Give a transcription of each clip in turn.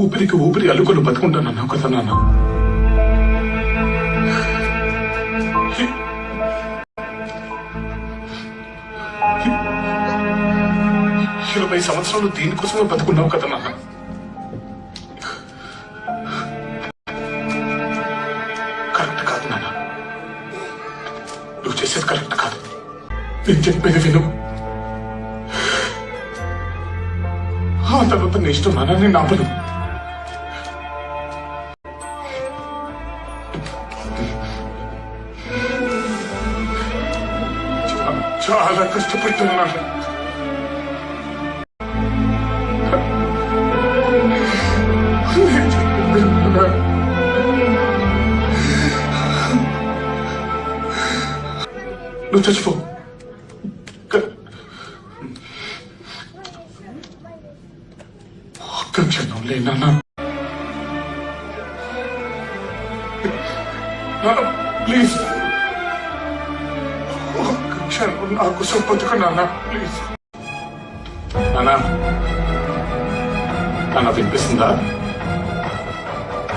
ఊపిరికి ఊపిరి అల్లుకొని బతుకుంటానన్నావు కదా నాన్న. 20 సంవత్సరాలు దీనికోసమే బతుకున్నావు కదా నాన్న. కరెక్ట్ కాదు నాన్న, నువ్వు చేసేది కరెక్ట్ కాదు. నేను చెప్పేది విను. ఆ తర్వాత నీ ఇష్టం నాన్న, నేను ఆపను. చాలా కష్టపడుతున్నాను. నువ్వు చచ్చిపో. ఒక్క క్షణం లేనా ప్లీజ్, ఒక్క క్షణం నాకు సొప్పతుకు నాన్న ప్లీజ్. నాన్న నాన్న వినిపిస్తుందా?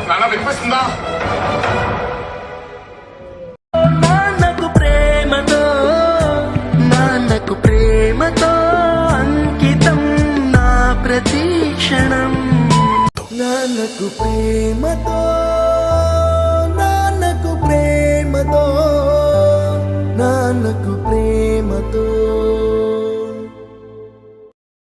నాన్న వినిపిస్తుందా? ప్రేమతో అంకితం నా ప్రతీక్షణం. నాన్నకు ప్రేమతో, నాన్నకు ప్రేమతో, నాన్నకు ప్రేమతో.